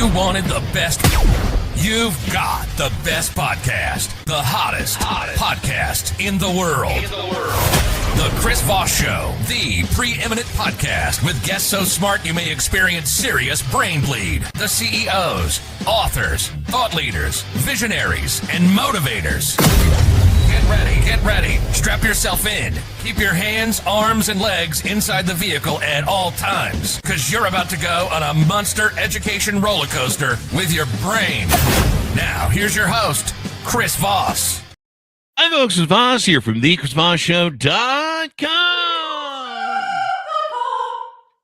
You wanted the best. You've got the best podcast. The hottest podcast in the world. The Chris Voss Show, the preeminent podcast with guests so smart you may experience serious brain bleed. The CEOs, authors, thought leaders, visionaries, and motivators. Get ready. Strap yourself in. Keep your hands, arms, and legs inside the vehicle at all times, because you're about to go on a monster education roller coaster with your brain. Now, here's your host, Chris Voss. Hi, folks. Chris Voss here from thechrisvossshow.com.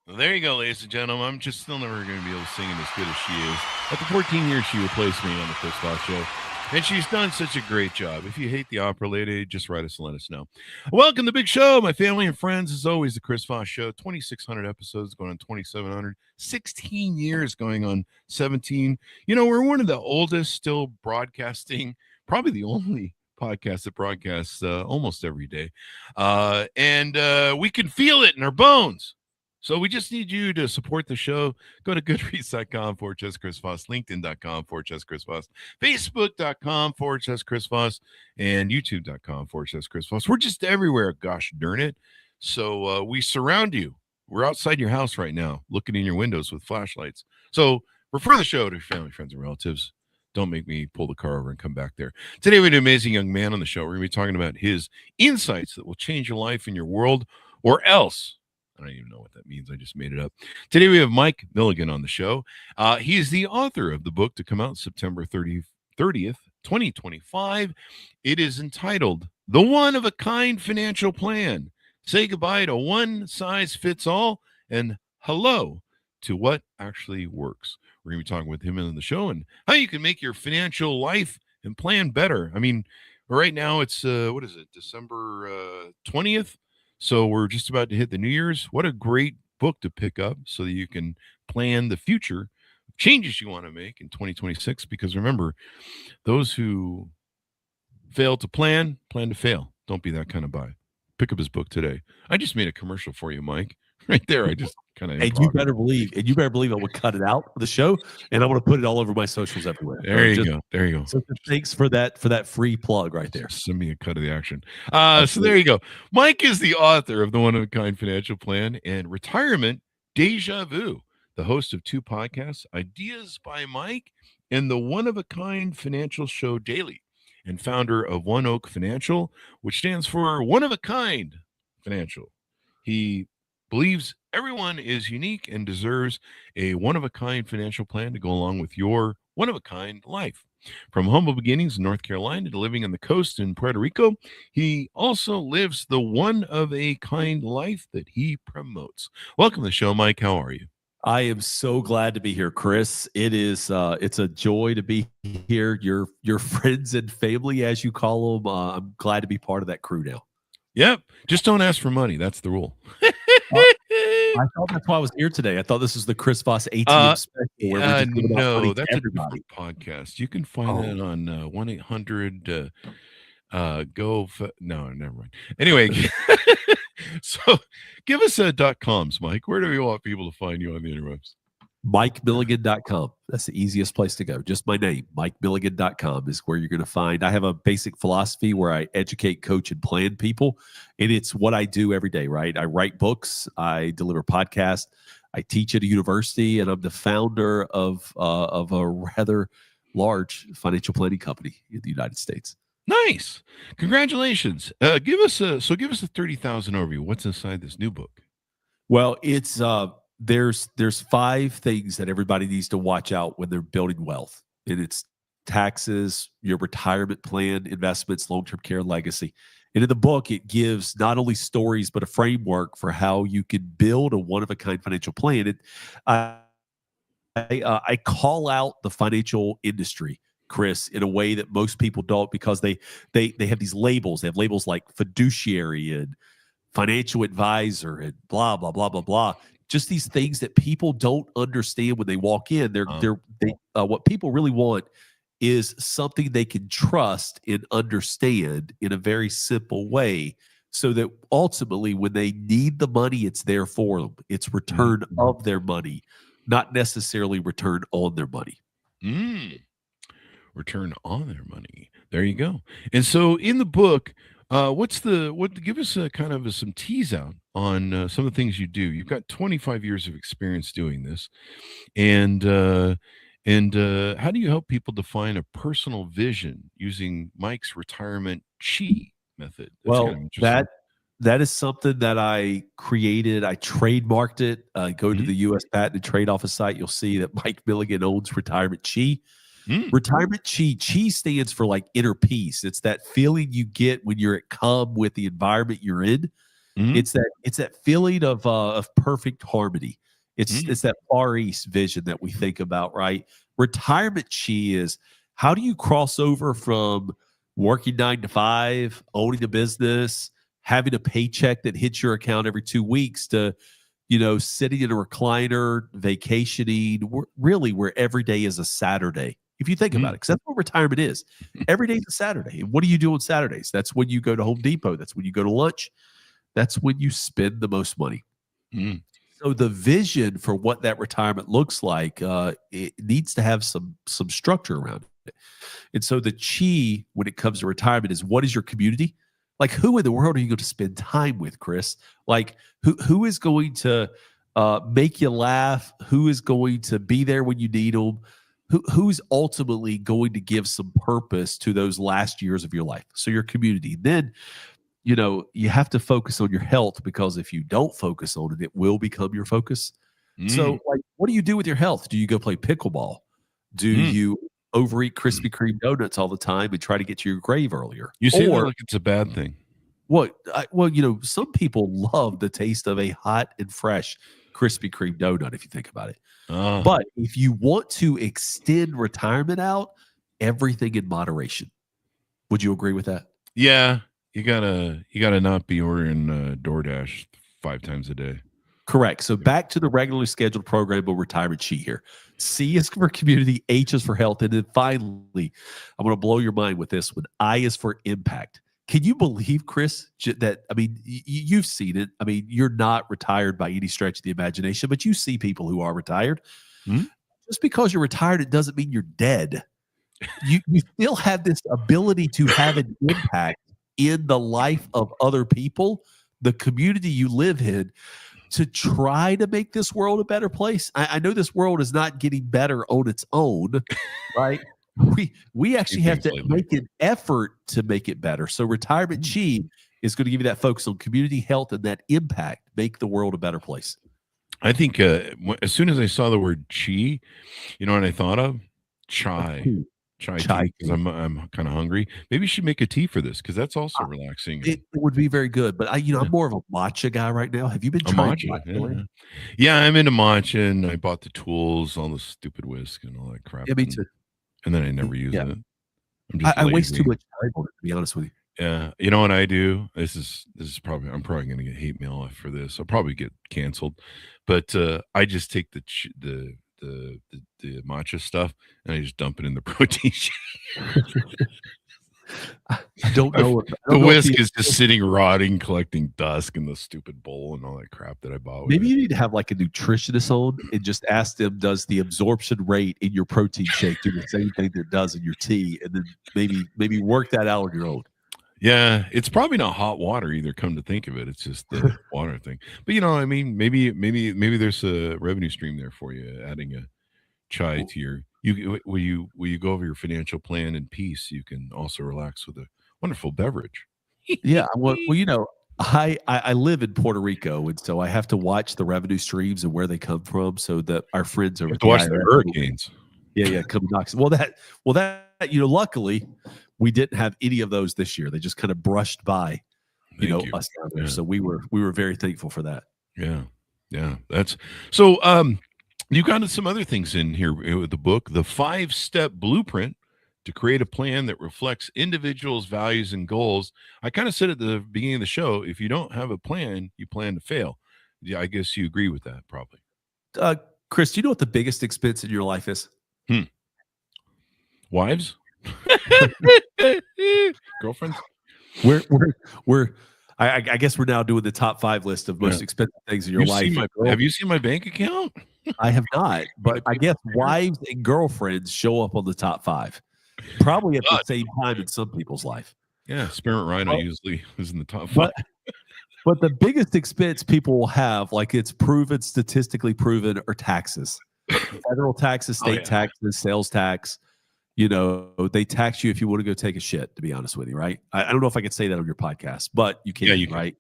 Well, there you go, ladies and gentlemen. I'm just still never going to be able to sing as good as she is. After 14 years, she replaced me on the Chris Voss Show. And she's done such a great job. If you hate the opera lady, just write us and let us know. Welcome to the big show, my family and friends. As always, the Chris Voss Show. 2,600 episodes going on 2,700. 16 years going on 17. You know, we're one of the oldest still broadcasting, probably the only podcast that broadcasts almost every day. And we can feel it in our bones. So we just need you to support the show. Go to goodreads.com/Chris Voss, LinkedIn.com/Chris Voss, Facebook.com/Chris Voss, and YouTube.com/Chris Voss. We're just everywhere, gosh darn it. So we surround you. We're outside your house right now, looking in your windows with flashlights. So refer the show to your family, friends, and relatives. Don't make me pull the car over and come back there. Today we have an amazing young man on the show. We're going to be talking about his insights that will change your life and your world, or else. I don't even know what that means. I just made it up. Today we have Mike Milligan on the show. He is the author of the book to come out September 30th, 2025. It is entitled The One-of-a-Kind Financial Plan. Say goodbye to one-size-fits-all and hello to what actually works. We're going to be talking with him in the show and how you can make your financial life and plan better. I mean, right now it's, December 20th? So we're just about to hit the New Year's. What a great book to pick up so that you can plan the future changes you want to make in 2026. Because remember, those who fail to plan to fail. Don't be that kind of guy. Pick up his book today. I just made a commercial for you, Mike. Right there. I just kind of. And you better believe I would cut it out of the show, and I want to put it all over my socials everywhere. There you go. There you go. So thanks for that free plug right there. Send me a cut of the action. So there you go. Mike is the author of the One-of-a-Kind Financial Plan and Retirement Deja Vu, the host of two podcasts, Ideas by Mike and the One-of-a-Kind Financial Show Daily, and founder of One Oak Financial, which stands for One of a Kind Financial. He believes everyone is unique and deserves a one-of-a-kind financial plan to go along with your one-of-a-kind life. From humble beginnings in North Carolina to living on the coast in Puerto Rico, he also lives the one-of-a-kind life that he promotes. Welcome to the show, Mike. How are you? I am so glad to be here, Chris. It is it's a joy to be here. Your friends and family, as you call them. I'm glad to be part of that crew now. Yep. Just don't ask for money. That's the rule. I thought that's why I was here today. I thought this was the Chris Voss ATM special. Where we just no, that's everybody. A different podcast. You can find that on 1-800 go. No, never mind. Anyway, so give us .coms, Mike. Where do we want people to find you on the interwebs? MikeMilligan.com. That's the easiest place to go. Just my name, MikeMilligan.com is where you're going to find. I have a basic philosophy where I educate, coach, and plan people. And it's what I do every day, right? I write books. I deliver podcasts. I teach at a university. And I'm the founder of a rather large financial planning company in the United States. Nice. Congratulations. Give us a 30,000 overview. What's inside this new book? Well, it's there's 5 things that everybody needs to watch out when they're building wealth. And it's taxes, your retirement plan, investments, long-term care, legacy. And in the book, it gives not only stories, but a framework for how you can build a one-of-a-kind financial plan. And I call out the financial industry, Chris, in a way that most people don't, because they have these labels. They have labels like fiduciary and financial advisor and blah, blah, blah, blah, blah. Just these things that people don't understand when they walk in. What people really want is something they can trust and understand in a very simple way, so that ultimately when they need the money, it's there for them. It's return of their money not necessarily return on their money. Return on their money. There you go. And so in the book, give us a kind of some tease out on some of the things you do. You've got 25 years of experience doing this. And how do you help people define a personal vision using Mike's retirement chi method? That's kind of interesting. That is something that I created. I trademarked it. Go to the U.S. Patent and Trade Office site. You'll see that Mike Milligan owns Retirement Chi. Retirement Chi stands for like inner peace. It's that feeling you get when you're at calm with the environment you're in. It's that feeling of perfect harmony. It's that Far East vision that we think about, right? Retirement Chi is, how do you cross over from working 9 to 5, owning a business, having a paycheck that hits your account every 2 weeks, to, sitting in a recliner, vacationing, where every day is a Saturday. If you think about it, because that's what retirement is. Every day is a Saturday. And what do you do on Saturdays? That's when you go to Home Depot. That's when you go to lunch. That's when you spend the most money. So the vision for what that retirement looks like, it needs to have some structure around it. And so the chi, when it comes to retirement, is, what is your community? Like, who in the world are you going to spend time with, Chris? Like, who is going to make you laugh? Who is going to be there when you need them? Who's ultimately going to give some purpose to those last years of your life? So your community. Then, you have to focus on your health, because if you don't focus on it, it will become your focus. So, like, what do you do with your health? Do you go play pickleball? Do you overeat Krispy Kreme donuts all the time and try to get to your grave earlier? You say that like it's a bad thing. Some people love the taste of a hot and fresh Krispy Kreme donut, if you think about it. But if you want to extend retirement out, everything in moderation. Would you agree with that? Yeah, you gotta not be ordering DoorDash 5 times a day. Correct. So back to the regularly scheduled program of Retirement Chi here. C is for community, H is for health, and then finally, I'm going to blow your mind with this one. I is for impact. Can you believe, Chris, that, you've seen it. You're not retired by any stretch of the imagination, but you see people who are retired. Just because you're retired, it doesn't mean you're dead. You still have this ability to have an impact in the life of other people, the community you live in, to try to make this world a better place. I know this world is not getting better on its own, right? We actually have to make an effort to make it better. So Retirement Chi is going to give you that focus on community health and that impact, make the world a better place. I think as soon as I saw the word chi, you know what I thought of? Chai tea, because I'm kind of hungry. Maybe you should make a tea for this, because that's also relaxing. It would be very good, but I'm more of a matcha guy right now. Have you been trying matcha? Yeah, I'm into matcha, and I bought the tools, all the stupid whisk and all that crap. Yeah, me too. And then I never use it. I waste too much time on it, to be honest with you. Yeah, you know what I do? This is probably, I'm probably going to get hate mail for this. I'll probably get canceled, but I just take the matcha stuff and I just dump it in the protein shake. I don't know. The whisk is just sitting rotting, collecting dust in the stupid bowl and all that crap that I bought. Maybe you need to have like a nutritionist on and just ask them, does the absorption rate in your protein shake do the same thing that it does in your tea? And then maybe work that out on your own. Yeah, it's probably not hot water either, come to think of it. It's just the water thing. But maybe there's a revenue stream there for you, adding a chai to your will you go over your financial plan in peace? You can also relax with a wonderful beverage. Yeah, well, I live in Puerto Rico, and so I have to watch the revenue streams and where they come from, so that our friends over to watch the hurricanes. Yeah, come knocks. Well, luckily we didn't have any of those this year. They just kind of brushed by, us down there. Yeah. So we were very thankful for that. Yeah. That's so. You got some other things in here with the book, the 5-step blueprint to create a plan that reflects individuals' values and goals. I kind of said at the beginning of the show, if you don't have a plan, you plan to fail. Yeah, I guess you agree with that, probably. Chris, do you know what the biggest expense in your life is? Wives? Girlfriends? We're I guess we're now doing the top 5 list of most expensive things in your life. Have you seen my bank account? I have not, but I guess wives and girlfriends show up on the top 5, probably at the same time in some people's life. Yeah, Spearmint Rhino usually is in the top 5. But the biggest expense people will have, like it's proven, statistically proven, are taxes. Federal taxes, state taxes, sales tax. You know, they tax you if you want to go take a shit, to be honest with you, right? I don't know if I can say that on your podcast, but you can, right?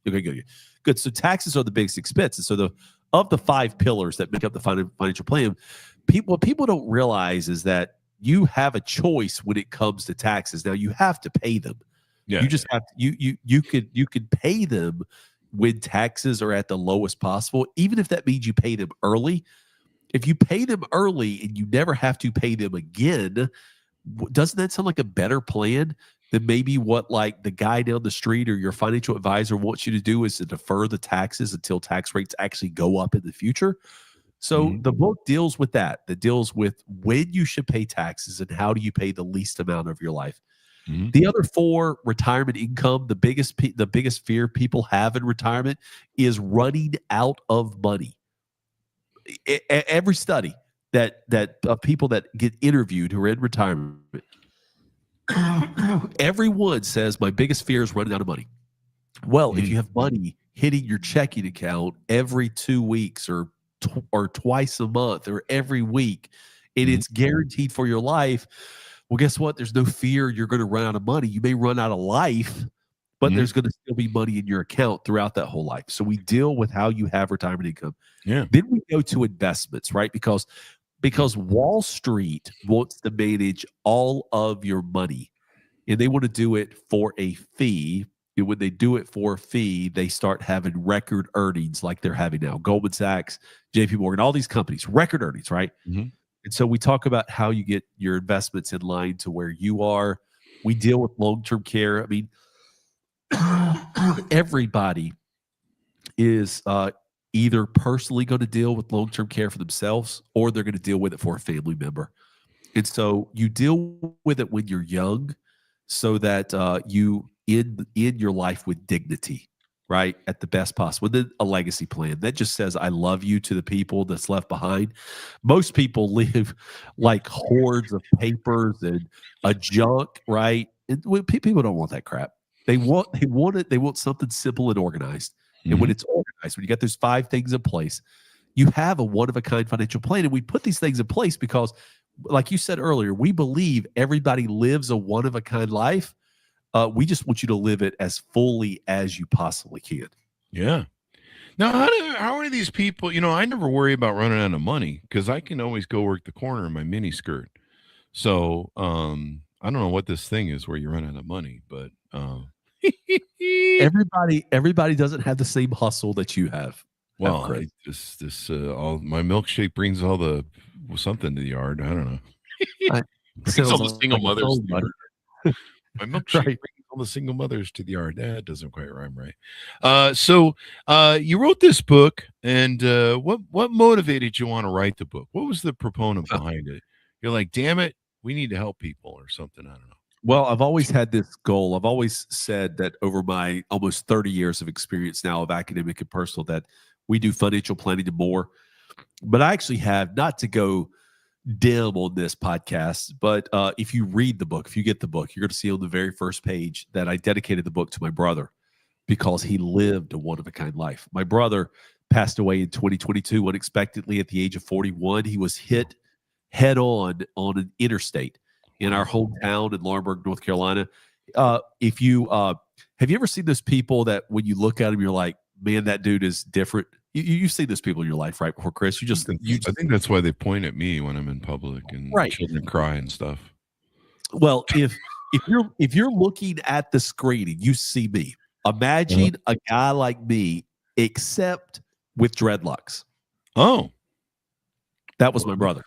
Okay, good. So taxes are the biggest expense. And so of the 5 pillars that make up the financial plan, what people don't realize is that you have a choice when it comes to taxes. Now you have to pay them. Yeah. You just have to, you could pay them when taxes are at the lowest possible, even if that means you pay them early. If you pay them early and you never have to pay them again, doesn't that sound like a better plan than maybe what like the guy down the street or your financial advisor wants you to do, is to defer the taxes until tax rates actually go up in the future? So the book deals with that. That deals with when you should pay taxes and how do you pay the least amount of your life. The other 4, retirement income. The biggest fear people have in retirement is running out of money. Every study that people that get interviewed who are in retirement, everyone says my biggest fear is running out of money. Well, if you have money hitting your checking account every 2 weeks or twice a month or every week, and it's guaranteed for your life, well, guess what? There's no fear you're going to run out of money. You may run out of life, but there's going to still be money in your account throughout that whole life. So we deal with how you have retirement income. Yeah. Then we go to investments, right? Because Wall Street wants to manage all of your money, and they want to do it for a fee. And when they do it for a fee, they start having record earnings like they're having now. Goldman Sachs, JP Morgan, all these companies, record earnings, right? And so we talk about how you get your investments in line to where you are. We deal with long-term care. I mean, everybody is either personally going to deal with long-term care for themselves, or they're going to deal with it for a family member. And so you deal with it when you're young so that you end your life with dignity, right? At the best possible. And then a legacy plan that just says, I love you to the people that's left behind. Most people live like hordes of papers and a junk, right? And people don't want that crap. They want something simple and organized. And when it's organized, when you got those 5 things in place, you have a one-of-a-kind financial plan. And we put these things in place because, like you said earlier, we believe everybody lives a one-of-a-kind life. We just want you to live it as fully as you possibly can. Yeah. Now, how are these people? You know, I never worry about running out of money because I can always go work the corner in my mini skirt. So I don't know what this thing is where you run out of money, but everybody doesn't have the same hustle that you have. Well, all my milkshake brings all the something to the yard. I don't know. Brings all the single mothers. My milkshake brings all the single mothers to the yard. That doesn't quite rhyme right. So you wrote this book, and what motivated you want to write the book? What was the proponent behind it? You're like, damn it, we need to help people or something. I don't know. Well, I've always had this goal. I've always said that over my almost 30 years of experience now of academic and personal, that we do financial planning and more. But I actually have, not to go dim on this podcast, but if you read the book, if you get the book, you're going to see on the very first page that I dedicated the book to my brother because he lived a one-of-a-kind life. My brother passed away in 2022 unexpectedly at the age of 41. He was hit head on an interstate in our hometown in Laurinburg, North Carolina. If you have you ever seen those people that when you look at them, you're like, man, that dude is different. You've seen those people in your life, right? Before Chris, I think that's why they point at me when I'm in public and children cry and stuff. Well, if you're looking at the screen and you see me, imagine a guy like me, except with dreadlocks. Oh, that was my brother.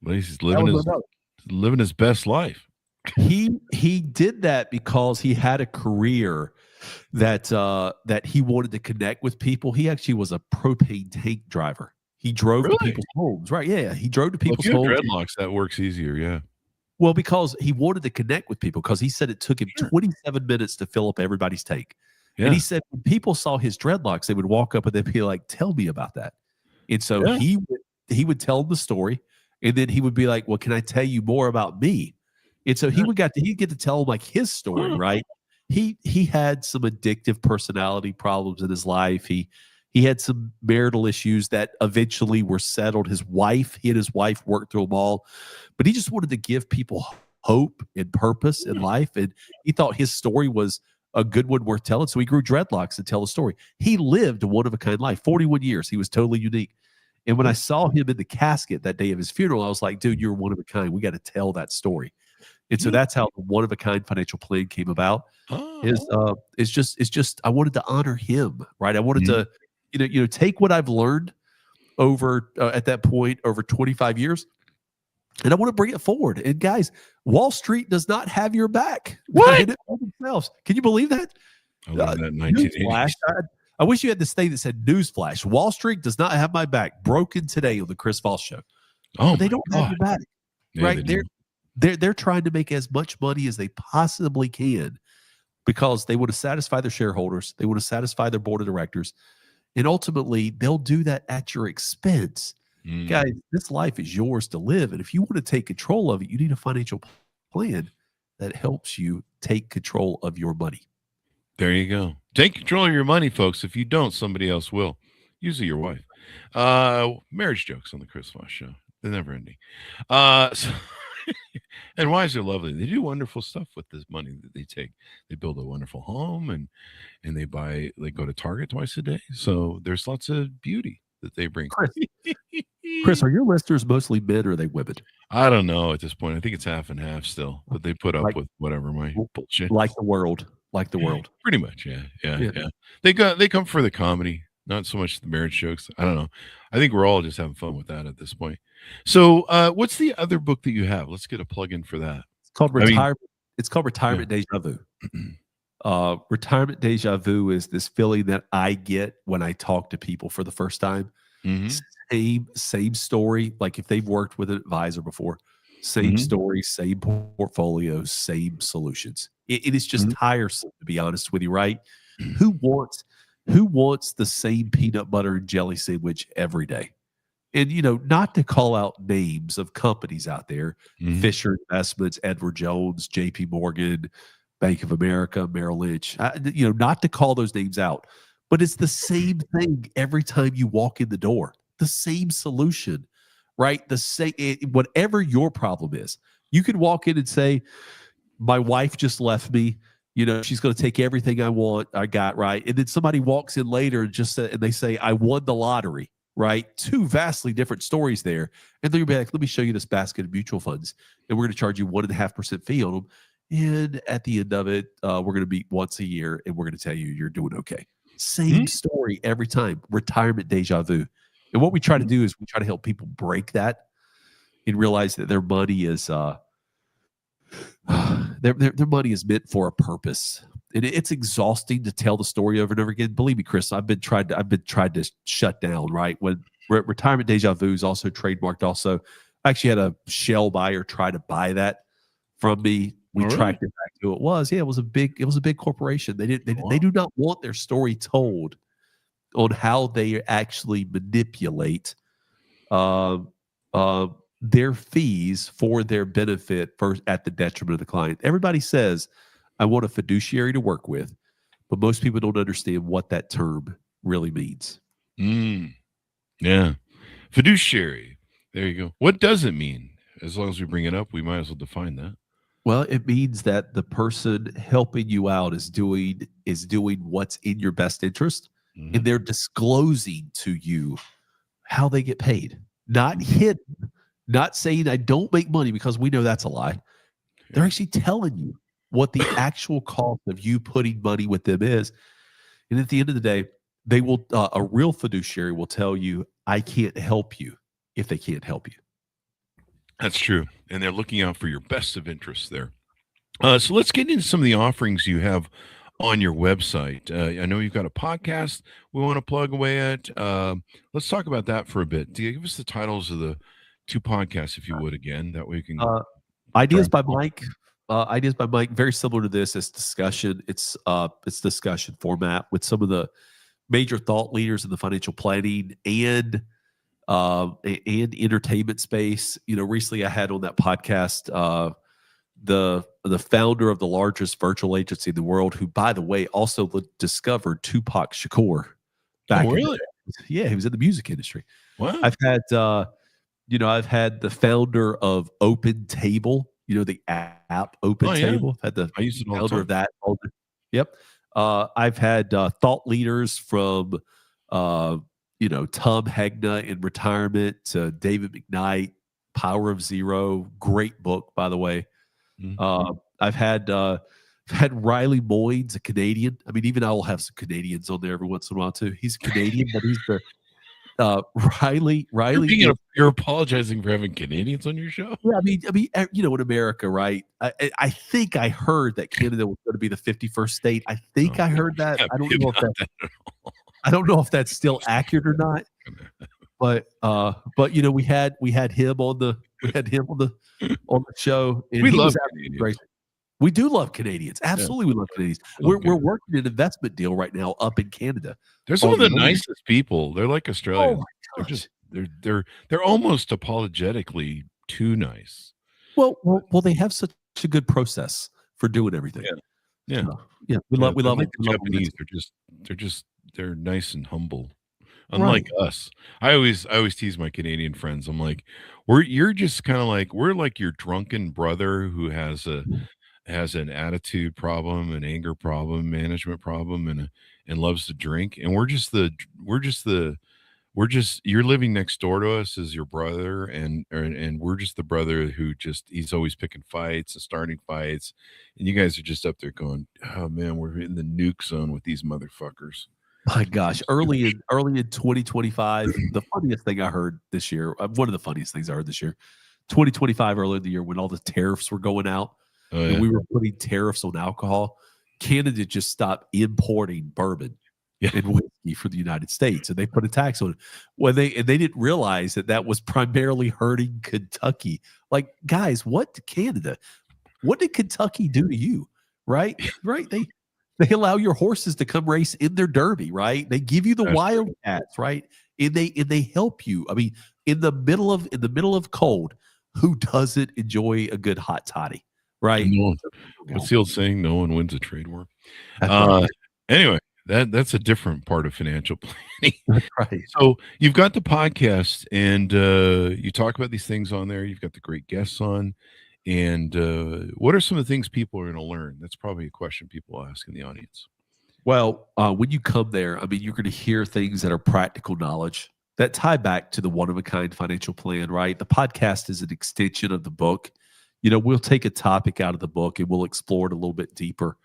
Well, he's living his best life. He did that because he had a career that he wanted to connect with people. He actually was a propane tank driver. He drove to people's homes, right? Yeah, he drove to people's homes. Dreadlocks, that works easier, yeah. Well, because he wanted to connect with people, because he said it took him 27 minutes to fill up everybody's tank. And he said when people saw his dreadlocks, they would walk up and they'd be like, "Tell me about that." And so he would tell them the story, and then he would be like, "Well, can I tell you more about me?" And so he'd get to tell him like his story, right? He had some addictive personality problems in his life. He had some marital issues that eventually were settled. He and his wife worked through them all, but he just wanted to give people hope and purpose in life. And he thought his story was a good one worth telling. So he grew dreadlocks to tell the story. He lived a one-of-a-kind life, 41 years. He was totally unique. And when I saw him in the casket that day of his funeral, I was like, dude, you're one of a kind. We got to tell that story. And so that's how the one-of-a-kind financial plan came about. It's just I wanted to honor him, right? I wanted to, take what I've learned over at that point over 25 years, and I want to bring it forward. And guys, Wall Street does not have your back. What? Themselves. Can you believe that? I love that 1980s. I wish you had this thing that said newsflash. Wall Street does not have my back. Broken today on the Chris Voss Show. Oh, but they don't have your back. Yeah, right? They're trying to make as much money as they possibly can because they want to satisfy their shareholders. They want to satisfy their board of directors. And ultimately, they'll do that at your expense. Guys, this life is yours to live. And if you want to take control of it, you need a financial plan that helps you take control of your money. There you go. Take control of your money, folks. If you don't, somebody else will. Usually your wife. Marriage jokes on the Chris Voss Show. They're never ending. And wives are lovely. They do wonderful stuff with this money that they take. They build a wonderful home and they go to Target twice a day. So there's lots of beauty that they bring. Chris, are your listeners mostly men or are they women? I don't know at this point. I think it's half and half still, but they put up with whatever my bullshit. Like the world. Pretty much, yeah. They come for the comedy, not so much the marriage jokes. I don't know. I think we're all just having fun with that at this point. So, what's the other book that you have? Let's get a plug in for that. It's called Retirement. It's called Retirement Deja Vu. Retirement Deja Vu is this feeling that I get when I talk to people for the first time. Same story. Like if they've worked with an advisor before, same story, same portfolio, same solutions. It is just tiresome, to be honest with you, right? Who wants the same peanut butter and jelly sandwich every day? And, not to call out names of companies out there, Fisher Investments, Edward Jones, JP Morgan, Bank of America, Merrill Lynch, not to call those names out, but it's the same thing every time you walk in the door, the same solution, right? Whatever your problem is, you could walk in and say, my wife just left me. She's going to take everything I got, right? And then somebody walks in later and they say, I won the lottery, right? Two vastly different stories there. And they're going to be like, let me show you this basket of mutual funds. And we're going to charge you 1.5% fee on them. And at the end of it, we're going to meet once a year and we're going to tell you you're doing okay. Same story every time. Retirement deja vu. And what we try to do is we try to help people break that and realize that their money is their money is meant for a purpose. And it's exhausting to tell the story over and over again. Believe me, Chris, I've been tried to shut down, right? When Retirement Deja Vu is also trademarked. Also, I actually had a shell buyer try to buy that from me. We tracked it back to who it was. Yeah, it was a big corporation. They do not want their story told on how they actually manipulate their fees for their benefit at the detriment of the client. Everybody says, I want a fiduciary to work with, but most people don't understand what that term really means. Yeah. Fiduciary. There you go. What does it mean? As long as we bring it up, we might as well define that. Well, it means that the person helping you out is doing what's in your best interest, and they're disclosing to you how they get paid. Not hidden, not saying I don't make money, because we know that's a lie. They're actually telling you what the actual cost of you putting money with them is. And at the end of the day, they will a real fiduciary will tell you, I can't help you if they can't help you. That's true. And they're looking out for your best of interests there. So let's get into some of the offerings you have on your website. I know you've got a podcast we want to plug away at. Let's talk about that for a bit. Do you give us the titles of the two podcasts, if you would, again? That way you can... Ideas by Mike Ideas by Mike, very similar to this. It's discussion. It's discussion format with some of the major thought leaders in the financial planning and entertainment space. Recently I had on that podcast the founder of the largest virtual agency in the world, who, by the way, also discovered Tupac Shakur. Really? Yeah, he was in the music industry. Wow. I've had the founder of Open Table, the app Open Table. I've had I use it all the founder time. of that. Yep. I've had thought leaders from Tom Hegna in retirement to David McKnight, Power of Zero, great book, by the way. Mm-hmm. I've had Riley Moynes, a Canadian. I mean, even I will have some Canadians on there every once in a while too. He's a Canadian, but he's the Riley. You're apologizing for having Canadians on your show. Yeah, I mean, in America, right? I think I heard that Canada was going to be the 51st state. I think I heard that. I don't know if that. I don't know if that's still accurate or not. But we had him on the show. And We he love was absolutely Canadians. great. We do love Canadians. Absolutely, we love Canadians. We're working an investment deal right now up in Canada. They're some of the nicest people. They're like Australians. Oh, they're almost apologetically too nice. Well, they have such a good process for doing everything. Yeah. We love like it. the Japanese. They're nice and humble. Unlike us. I always tease my Canadian friends. I'm like, you're just kind of like, we're like your drunken brother who has an attitude problem, an anger problem, management problem, and loves to drink. And you're living next door to us as your brother, and we're just the brother who he's always picking fights and starting fights, and you guys are just up there going, oh man, we're in the nuke zone with these motherfuckers. My gosh, early in 2025, the funniest thing I heard this year, one of the funniest things I heard this year, 2025, early in the year when all the tariffs were going out, and we were putting tariffs on alcohol, Canada just stopped importing bourbon and whiskey for the United States, and they put a tax on it. Well, they didn't realize that was primarily hurting Kentucky. Like, guys, what did Kentucky do to you? Right? They allow your horses to come race in their derby, right? They give you the Wildcats, right? And they help you. I mean, in the middle of cold, who doesn't enjoy a good hot toddy, right? What's the old saying? No one wins a trade war. Right. Anyway, that's a different part of financial planning. Right. So you've got the podcast, and you talk about these things on there. You've got the great guests on. And what are some of the things people are going to learn? That's probably a question people ask in the audience. Well, when you come there, I mean, you're going to hear things that are practical knowledge that tie back to the one-of-a-kind financial plan, right? The podcast is an extension of the book. We'll take a topic out of the book and we'll explore it a little bit deeper.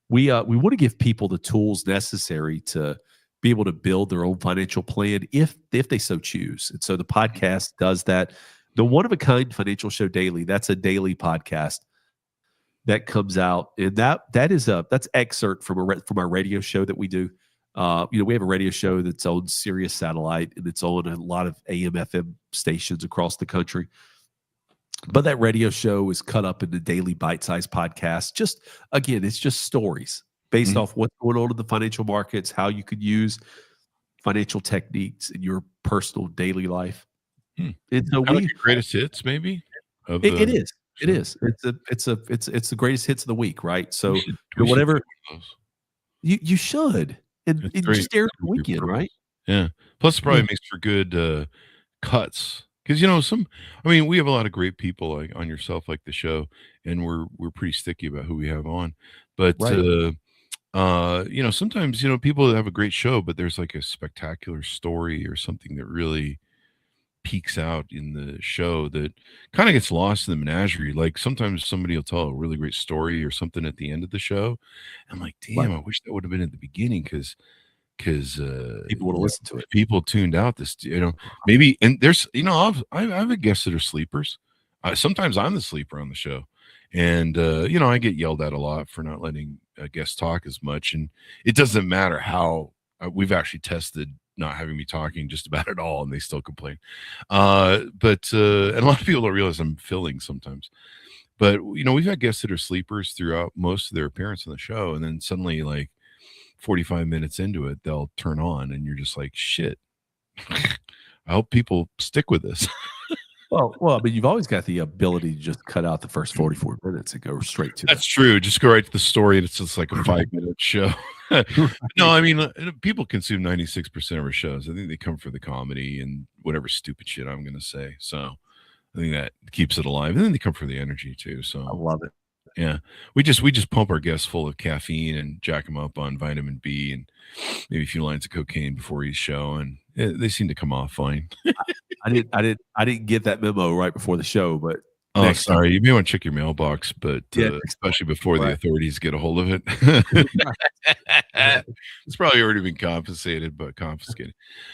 We want to give people the tools necessary to be able to build their own financial plan if they so choose. And so the podcast does that. The One of a Kind Financial Show Daily, that's a daily podcast that comes out, and that's excerpt from our radio show that we do. We have a radio show that's on Sirius Satellite, and it's on a lot of AM FM stations across the country. But that radio show is cut up into daily bite-sized podcasts. It's just stories based off what's going on in the financial markets, how you could use financial techniques in your personal daily life. And so like your greatest hits, maybe. It is. It's the greatest hits of the week, right? So whatever you should, and just air the weekend, right? Yeah. Plus, it probably makes for good cuts because we have a lot of great people like on yourself, like the show, and we're pretty sticky about who we have on. But sometimes people have a great show, but there's like a spectacular story or something that really peeks out in the show that kind of gets lost in the menagerie. Like sometimes somebody will tell a really great story or something at the end of the show. I'm like, damn, I wish that would have been at the beginning because people would have listened to it. People tuned out this, maybe. And there's, I have guests that are sleepers. Sometimes I'm the sleeper on the show, and I get yelled at a lot for not letting guests talk as much. And it doesn't matter how we've actually tested not having me talking just about it all, and they still complain. And a lot of people don't realize I'm filling sometimes. But we've had guests that are sleepers throughout most of their appearance on the show, and then suddenly, like 45 minutes into it, they'll turn on, and you're just like, shit. I hope people stick with this. Well, I mean, you've always got the ability to just cut out the first 44 minutes and go straight to That's true. Just go right to the story, and it's just like a 5-minute show. No, I mean, people consume 96% of our shows. I think they come for the comedy and whatever stupid shit I'm going to say. So I think that keeps it alive. And then they come for the energy too. So I love it. yeah, we just pump our guests full of caffeine and jack them up on vitamin B and maybe a few lines of cocaine before each show, and they seem to come off fine. I didn't get that memo right before the show, but oh, sorry, you may want to check your mailbox, but especially before the authorities get a hold of it. It's probably already been confiscated.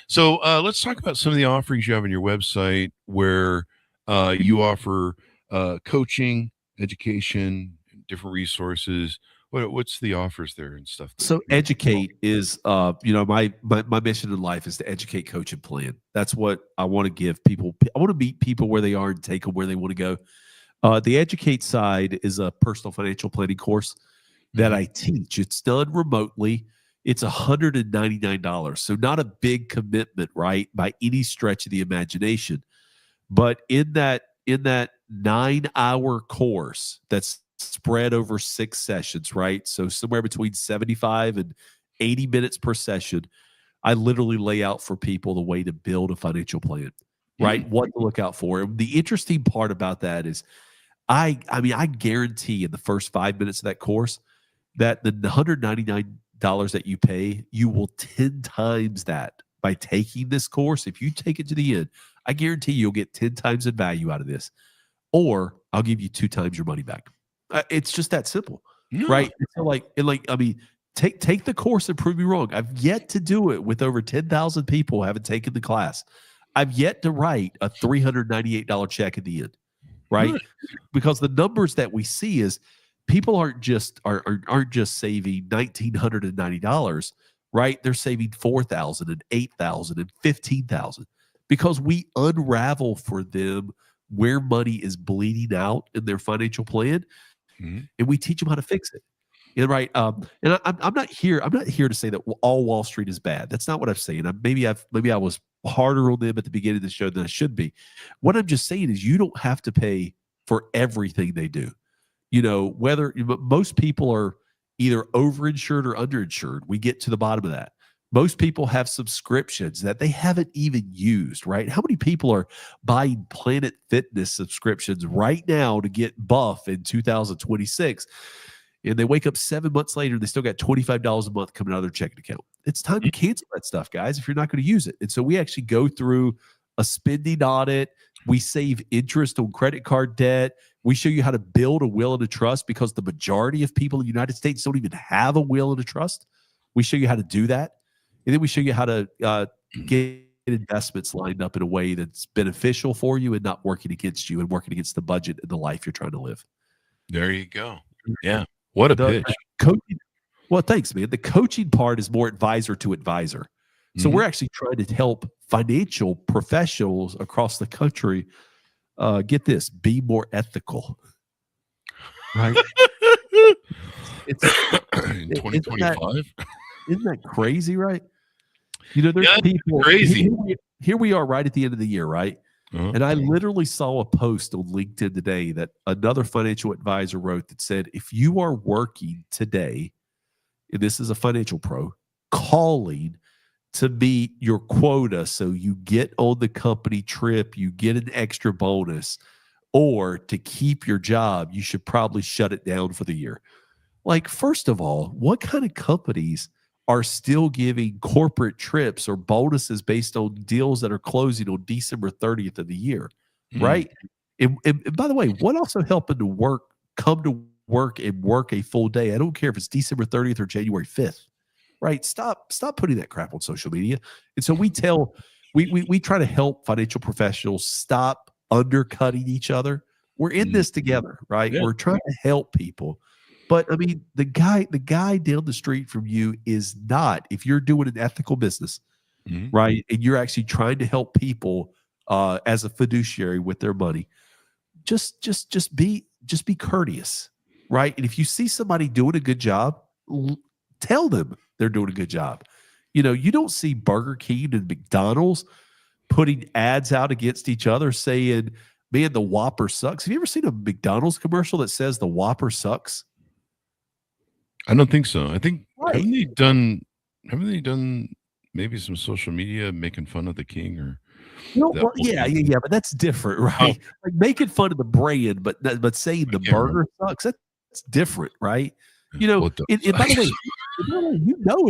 So let's talk about some of the offerings you have on your website, where you offer coaching, education, different resources. What's the offers there and stuff? So educate is, my mission in life is to educate, coach, and plan. That's what I want to give people. I want to meet people where they are and take them where they want to go. The educate side is a personal financial planning course that I teach. It's done remotely. It's $199. So not a big commitment, right? By any stretch of the imagination. But in that 9-hour course that's spread over 6 sessions, right? So somewhere between 75 and 80 minutes per session, I literally lay out for people the way to build a financial plan, right? What to look out for. And the interesting part about that is I guarantee in the first 5 minutes of that course that the $199 that you pay, you will 10 times that by taking this course. If you take it to the end, I guarantee you'll get 10 times the value out of this, or I'll give you 2 times your money back. It's just that simple, right? So take the course and prove me wrong. I've yet to do it with over 10,000 people who haven't taken the class. I've yet to write a $398 check at the end, right? Because the numbers that we see is people aren't just saving $1,990, right? They're saving $4,000 and $8,000 and $15,000 because we unravel for them where money is bleeding out in their financial plan. And we teach them how to fix it. And right. And I'm not here to say that all Wall Street is bad. That's not what I'm saying. Maybe I was harder on them at the beginning of the show than I should be. What I'm just saying is you don't have to pay for everything they do. Whether most people are either overinsured or underinsured. We get to the bottom of that. Most people have subscriptions that they haven't even used, right? How many people are buying Planet Fitness subscriptions right now to get buff in 2026? And they wake up 7 months later and they still got $25 a month coming out of their checking account. It's time to cancel that stuff, guys, if you're not going to use it. And so we actually go through a spending audit. We save interest on credit card debt. We show you how to build a will and a trust, because the majority of people in the United States don't even have a will and a trust. We show you how to do that. And then we show you how to get investments lined up in a way that's beneficial for you and not working against you and working against the budget and the life you're trying to live. There you go. Yeah. What a pitch. Coaching, well, thanks, man. The coaching part is more advisor to advisor. So we're actually trying to help financial professionals across the country get this, be more ethical. Right? It's 2025. Isn't that crazy, right? There's people crazy. Here we are right at the end of the year, right? And I literally saw a post on LinkedIn today that another financial advisor wrote that said, if you are working today, and this is a financial pro, calling to meet your quota so you get on the company trip, you get an extra bonus, or to keep your job, you should probably shut it down for the year. Like, first of all, what kind of companies are still giving corporate trips or bonuses based on deals that are closing on December 30th of the year, right? And by the way, what also helping to come to work and work a full day? I don't care if it's December 30th or January 5th, right? Stop putting that crap on social media. And so we try to help financial professionals stop undercutting each other. We're in this together, right? Yeah. We're trying to help people. But I mean, the guy down the street from you is not, if you're doing an ethical business, right? And you're actually trying to help people as a fiduciary with their money, just be just be courteous, right? And if you see somebody doing a good job, tell them they're doing a good job. You know, you don't see Burger King and McDonald's putting ads out against each other saying, man, the Whopper sucks. Have you ever seen a McDonald's commercial that says the Whopper sucks? I don't think so. I think Right. haven't they done maybe some social media making fun of the king or No, that well, whole yeah, thing? but that's different, right? Like making fun of the brand, but saying the can't remember. burger sucks, that's different, right? You know, What the and by the way, you know,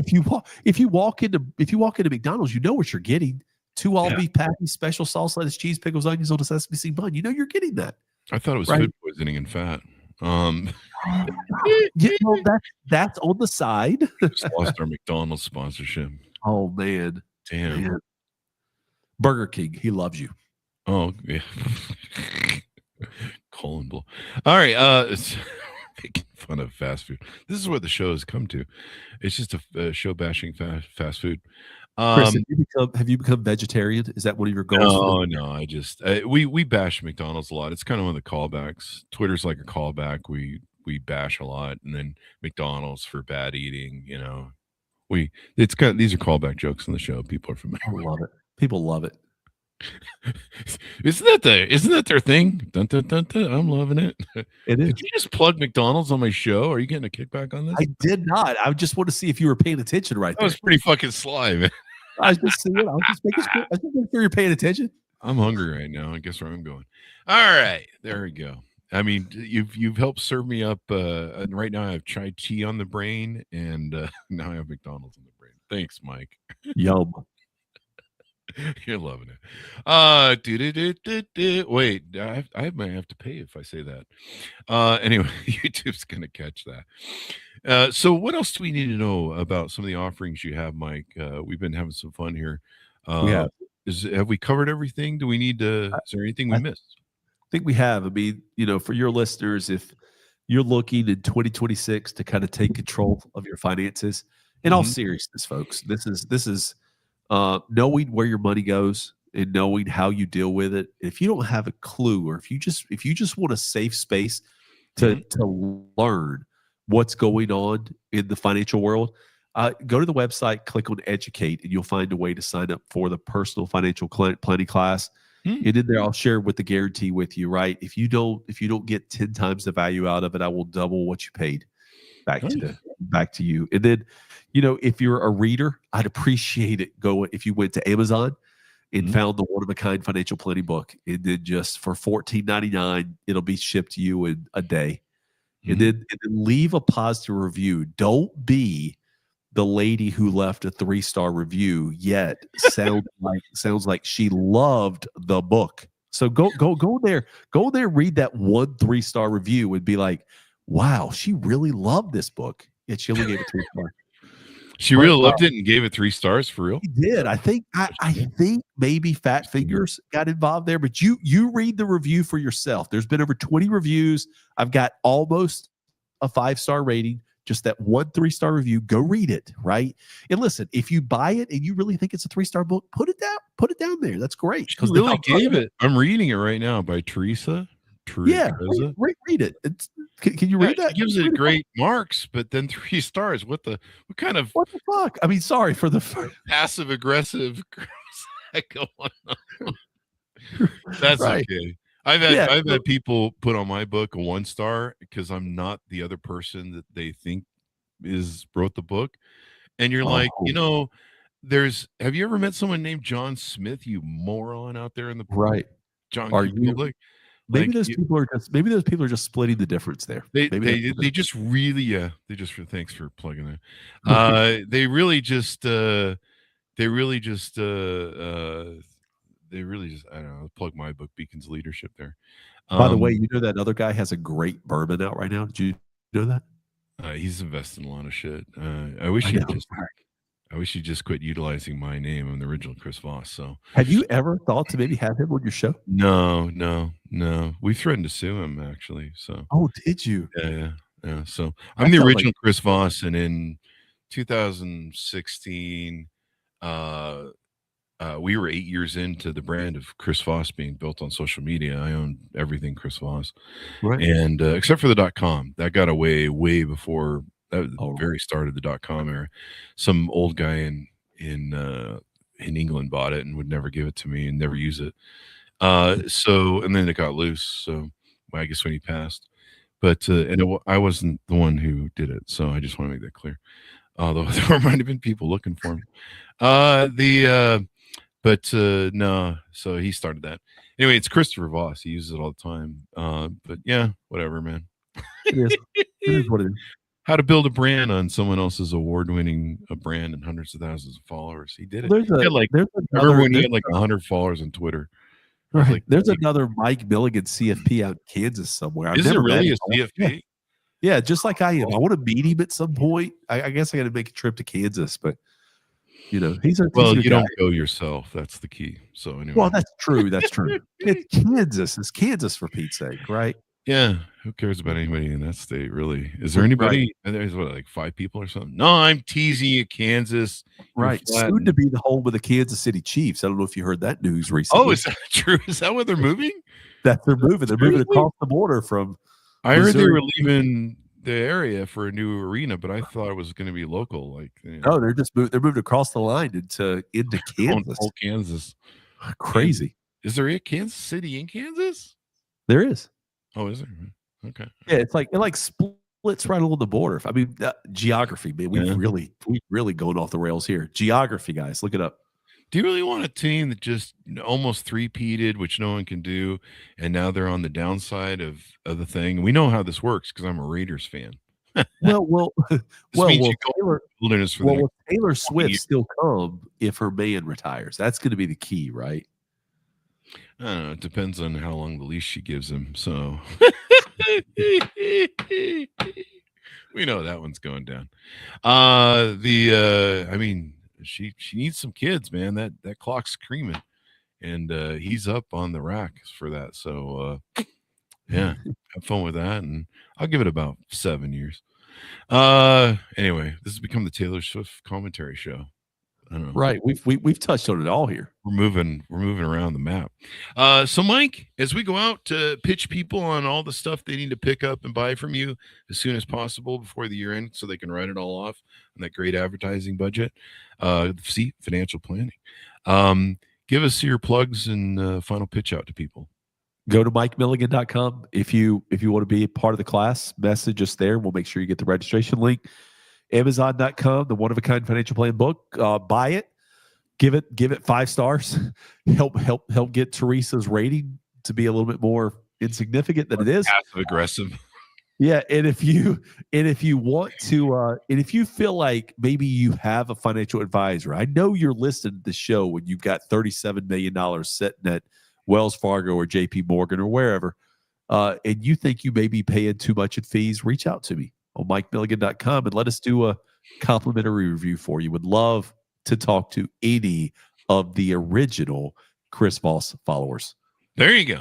if you walk into McDonald's, you know what you're getting. 2 all beef patties, special sauce, lettuce, cheese, pickles, onions on a sesame seed bun. You know you're getting that. I thought it was Right. food poisoning and fat. Yeah, well, that's on the side. Just lost our McDonald's sponsorship. Oh man. Damn. Man. Burger King, he loves you. Oh yeah. Colon blow. All right. It's making fun of fast food. This is what the show has come to. It's just a show bashing fast food. Chris, have you become vegetarian? Is that one of your goals? No. I just we bash McDonald's a lot. It's kind of one of the callbacks. Twitter's like a callback. We bash a lot, and then McDonald's for bad eating. You know, these are callback jokes on the show. People are familiar. I love it. People love it. Isn't that their thing? Dun, dun, dun, dun. I'm loving it. It is. Did you just plug McDonald's on my show? Are you getting a kickback on this? I did not. I just want to see if you were paying attention right That there. was pretty fucking sly, man. I was just seeing. I was just making sure you're paying attention. I'm hungry right now. I guess where I'm going. All right, there we go. I mean, you've helped serve me up. And right now I have chai tea on the brain, and now I have McDonald's on the brain. Thanks, Mike. Yum. You're loving it. Wait, I might have to pay if I say that. Anyway, YouTube's gonna catch that. So what else do we need to know about some of the offerings you have, Mike? We've been having some fun here. We have. Have we covered everything? Do we need to? Is there anything we missed? I think we have. I mean, you know, for your listeners, if you're looking in 2026 to kind of take control of your finances, in all seriousness, folks, this is knowing where your money goes and knowing how you deal with it. If you don't have a clue, or if you just want a safe space to learn what's going on in the financial world, go to the website, click on educate, and you'll find a way to sign up for the personal financial planning class. And in there, I'll share with the guarantee with you, right? If you don't get 10 times the value out of it, I will double what you paid back to you. And then, you know, if you're a reader, I'd appreciate it. If you went to Amazon and found the one-of-a-kind financial planning book, and then just for $14.99, it'll be shipped to you in a day. And then leave a positive review. Don't be the lady who left a 3-star review, yet sounds like she loved the book. So go there, read that 1 3-star review and be like, wow, she really loved this book. Yet she only gave it 3 stars. She really loved it and gave it 3 stars for real. She did. I think maybe Fat Fingers got involved there, but you read the review for yourself. There's been over 20 reviews. I've got almost a 5-star rating. Just that 1 3-star review. Go read it, right? And listen, if you buy it and you really think it's a 3-star book, put it down there. That's great. She really gave it. I'm reading it right now by Teresa. Yeah, read it. Can you read that? She gives it great marks, but then 3 stars. What the fuck? I mean, sorry for the passive aggressive going on. That's right. Okay. I've had people put on my book a 1 star because I'm not the other person that they think wrote the book. And you're like, you know, have you ever met someone named John Smith, you moron out there in the right? John, are you? Public? Maybe those people are just splitting the difference there. They just really thanks for plugging that. They really just I don't know, plug my book, Beacon's Leadership there. By the way, you know that other guy has a great bourbon out right now. Did you know that? He's invested in a lot of shit. I wish he just quit utilizing my name. I'm the original Chris Voss. So have you ever thought to maybe have him on your show? No. We threatened to sue him actually. So did you? Yeah. So I'm the original Chris Voss, and in 2016, we were 8 years into the brand of Chris Voss being built on social media. I own everything Chris Voss, Right. and except for the .com, that got away way before that was the Oh. very start of the .com era. Some old guy in England bought it and would never give it to me and never use it. So and then it got loose. So I guess when he passed, but I wasn't the one who did it. So I just want to make that clear. Although there might have been people looking for him. No, so he started that. Anyway, it's Christopher Voss. He uses it all the time. But yeah, whatever, man. It is. It is what it is. How to build a brand on someone else's award-winning brand and hundreds of thousands of followers. He did it. There's He had like, I remember another, when he had like 100 followers on Twitter. I was right. like, There's another Mike Milligan CFP out in Kansas somewhere. I've is it never met really a him. CFP? Yeah, just like I am. I want to meet him at some point. I guess I got to make a trip to Kansas, but he's a Well, good you guy. don't go yourself. That's the key. So anyway. Well, that's true. That's true. It's Kansas. It's Kansas for Pete's sake, right? Yeah, who cares about anybody in that state, really? Is there anybody? There's what, like 5 people or something? No, I'm teasing you, Kansas. Right. Soon to be the home of the Kansas City Chiefs. I don't know if you heard that news recently. Oh, is that true? Is that where they're moving? That they're moving. They're moving across the border from. I heard they Missouri. were leaving the area for a new arena, but I thought it was going to be local. Like, No, they're just moved. They're moved across the line into Kansas. whole Kansas. Crazy. Is there a Kansas City in Kansas? There is. Oh, is there? Okay. Yeah, it splits right along the border. I mean, geography, man. We've really going off the rails here. Geography, guys, look it up. Do you really want a team that just almost three-peated, which no one can do, and now they're on the downside of the thing? We know how this works because I'm a Raiders fan. Will Taylor Swift still come if her man retires? That's going to be the key, right? I don't know. It depends on how long the leash she gives him. So we know that one's going down. I mean, she needs some kids, man. That clock's screaming, and he's up on the rack for that. So yeah, have fun with that, and I'll give it about 7 years. Anyway, this has become the Taylor Swift commentary show. I don't know. Right. We've touched on it all here. We're moving around the map. So Mike, as we go out to pitch people on all the stuff they need to pick up and buy from you as soon as possible before the year end, so they can write it all off on that great advertising budget. See, financial planning. Give us your plugs and final pitch out to people. Go to MikeMilligan.com. If you want to be a part of the class, message us there. We'll make sure you get the registration link. Amazon.com, the one-of-a-kind financial plan book. Buy it. Give it 5 stars. Help get Teresa's rating to be a little bit more insignificant than it is. Passive aggressive. Yeah, and if you want to, and if you feel like maybe you have a financial advisor, I know you're listening to the show when you've got $37 million sitting at Wells Fargo or JP Morgan or wherever, and you think you may be paying too much in fees, reach out to me on MikeMilligan.com and let us do a complimentary review for you. Would love to talk to any of the original Chris Voss followers. There you go.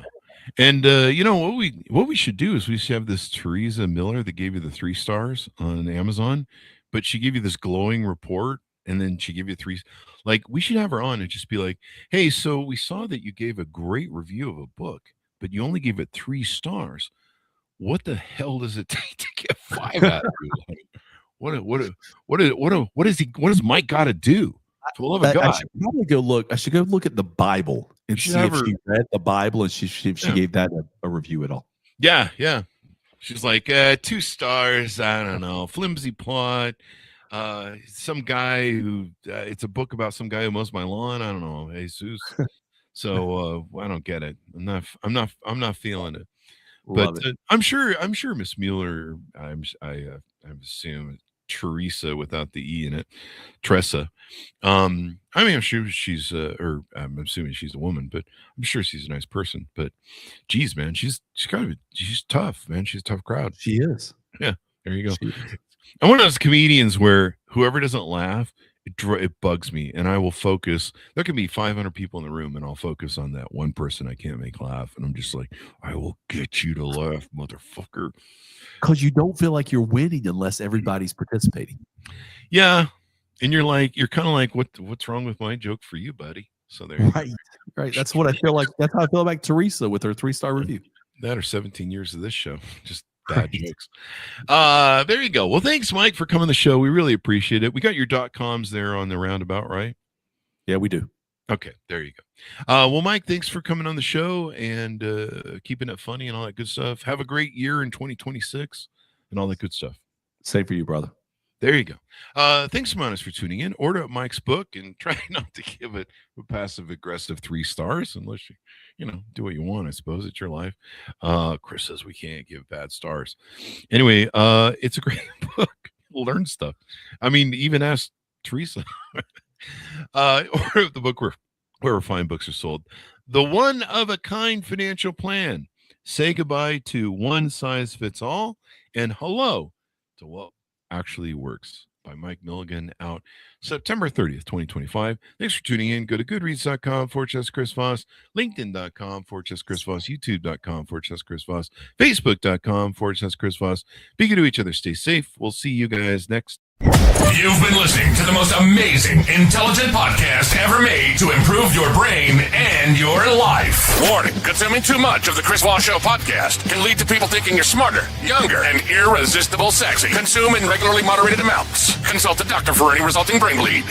And what we should do is we should have this Teresa Miller that gave you the 3 stars on Amazon, but she gave you this glowing report, and then she gave you 3. Like, we should have her on and just be like, hey, so we saw that you gave a great review of a book, but you only gave it 3 stars. What the hell does it take to get 5 out of you? Like, what does Mike got to do? For the love of God. I should probably go look. I should go look at the Bible and see if she read the Bible and if she gave that a review at all. Yeah. She's like 2 stars. I don't know, flimsy plot. Some guy who it's a book about some guy who mows my lawn. I don't know, Jesus. So I don't get it. I'm not feeling it. But I'm sure Miss Mueller. I assume Teresa without the E in it, Tressa. I mean, I'm sure she's or I'm assuming she's a woman, but I'm sure she's a nice person. But geez, man, she's tough, man. She's a tough crowd. She is. Yeah, there you go. I'm one of those comedians where whoever doesn't laugh, it bugs me, and I will focus. There can be 500 people in the room, and I'll focus on that one person I can't make laugh, and I'm just like, I will get you to laugh, motherfucker. Because you don't feel like you're winning unless everybody's participating. Yeah, and you're kind of like, what's wrong with my joke for you, buddy? So there you Right. Right. That's what I feel like. That's how I feel about Teresa with her 3-star review. go. Right. That's what I feel like. That's how I feel about Teresa with her 3-star review. That or 17 years of this show. Just bad Right. jokes. There you go. Well, thanks, Mike, for coming on the show. We really appreciate it. We got your .coms there on the roundabout, right? Yeah, we do. Okay, there you go. Well, Mike, thanks for coming on the show and keeping it funny and all that good stuff. Have a great year in 2026 and all that good stuff. Same for you, brother. There you go. Thanks, Simonis, for tuning in. Order up Mike's book and try not to give it a passive-aggressive 3 stars unless you do what you want, I suppose. It's your life. Chris says we can't give bad stars. Anyway, it's a great book. You'll learn stuff. I mean, even ask Teresa. Order the book where fine books are sold. The One-of-a-Kind Financial Plan. Say goodbye to one size fits all and hello to what actually works, by Mike Milligan, out September 30th, 2025. Thanks for tuning in. Go to goodreads.com/Chris Voss, linkedin.com/Chris Voss, youtube.com/Chris Voss, facebook.com/Chris Voss. Be good to each other. Stay safe. We'll see you guys next. You've been listening to the most amazing, intelligent podcast ever made to improve your brain and your life. Warning, consuming too much of the Chris Voss Show podcast can lead to people thinking you're smarter, younger, and irresistible sexy. Consume in regularly moderated amounts. Consult a doctor for any resulting brain bleed.